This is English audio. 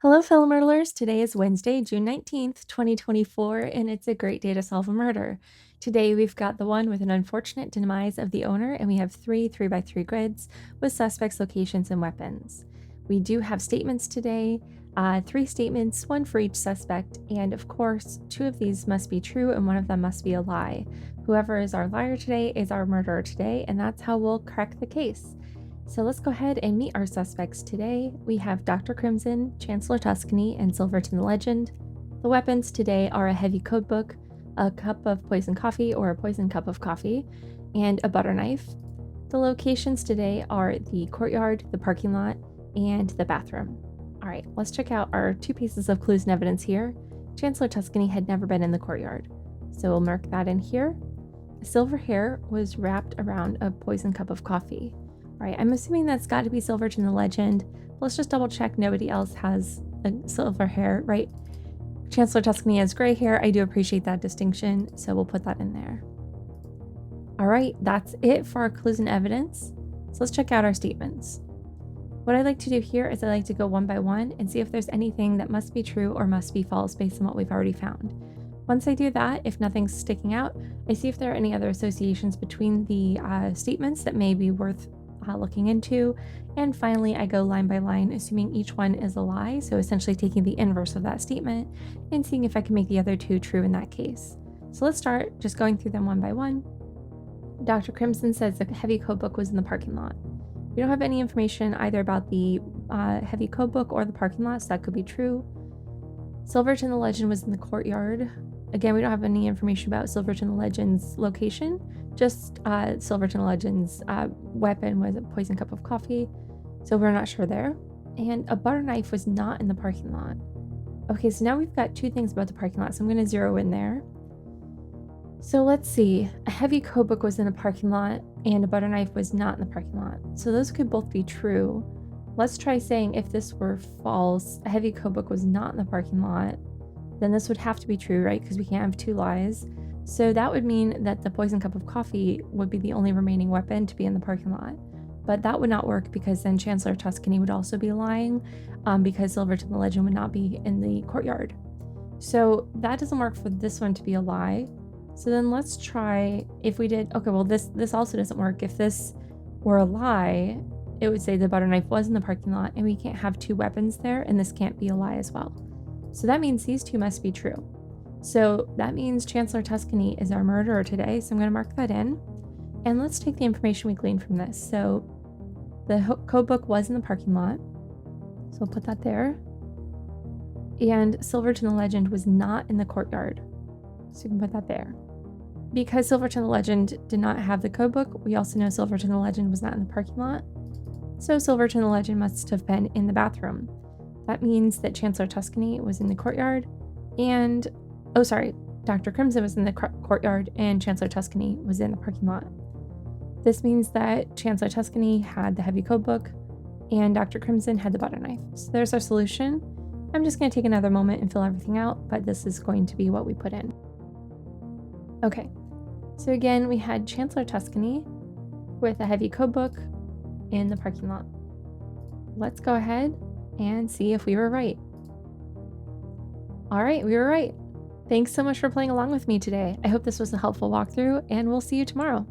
Hello, fellow murderers. Today is Wednesday, June 19th, 2024, and it's a great day to solve a murder. Today, we've got the one with an unfortunate demise of the owner, and we have three 3x3 grids with suspects, locations, and weapons. We do have statements today, three statements, one for each suspect, and of course, two of these must be true and one of them must be a lie. Whoever is our liar today is our murderer today, and that's how we'll crack the case. So let's go ahead and meet our suspects today. We have Dr. Crimson, Chancellor Tuscany, and Silverton the Legend. The weapons today are a heavy code book, a cup of poison coffee or a poison cup of coffee, and a butter knife. The locations today are the courtyard, the parking lot, and the bathroom. All right, let's check out our two pieces of clues and evidence here. Chancellor Tuscany had never been in the courtyard, so we'll mark that in here. Silver hair was wrapped around a poison cup of coffee. All right, I'm assuming that's got to be Silverton the Legend. Let's just double check nobody else has a silver hair, right? Chancellor Tuscany has gray hair. I do appreciate that distinction, so we'll put that in there. All right, that's it for our clues and evidence. So let's check out our statements. What I like to do here is I like to go one by one and see if there's anything that must be true or must be false based on what we've already found. Once I do that, if nothing's sticking out, I see if there are any other associations between the statements that may be worth looking into, and finally I go line by line, assuming each one is a lie, so essentially taking the inverse of that statement and seeing if I can make the other two true in that case. So let's start just going through them one by one. Dr. Crimson says the heavy code book was in the parking lot. We don't have any information either about the heavy code book or the parking lot, so that could be true. Silverton the Legend was in the courtyard. Again, we don't have any information about Silverton the Legend's location, just Silverton the Legend's weapon was a poison cup of coffee, so we're not sure there. And a butter knife was not in the parking lot. Okay, so now we've got two things about the parking lot, so I'm going to zero in there. So let's see, a heavy code book was in the parking lot and a butter knife was not in the parking lot. So those could both be true. Let's try saying if this were false, a heavy code book was not in the parking lot, then this would have to be true, right? Because we can't have two lies. So that would mean that the poison cup of coffee would be the only remaining weapon to be in the parking lot. But that would not work because then Chancellor Tuscany would also be lying because Silverton the Legend would not be in the courtyard. So that doesn't work for this one to be a lie. So then let's try if we did, okay, well this also doesn't work. If this were a lie, it would say the butter knife was in the parking lot and we can't have two weapons there and this can't be a lie as well. So that means these two must be true. So that means Chancellor Tuscany is our murderer today. So I'm going to mark that in. And let's take the information we gleaned from this. So the code book was in the parking lot. So we'll put that there. And Silverton the Legend was not in the courtyard. So you can put that there. Because Silverton the Legend did not have the code book, we also know Silverton the Legend was not in the parking lot. So Silverton the Legend must have been in the bathroom. That means that Chancellor Tuscany was in the courtyard and, Dr. Crimson was in the courtyard and Chancellor Tuscany was in the parking lot. This means that Chancellor Tuscany had the heavy code book and Dr. Crimson had the butter knife. So there's our solution. I'm just going to take another moment and fill everything out, but this is going to be what we put in. Okay, so again, we had Chancellor Tuscany with a heavy code book in the parking lot. Let's go ahead and see if we were right. All right, we were right. Thanks so much for playing along with me today. I hope this was a helpful walkthrough, and we'll see you tomorrow.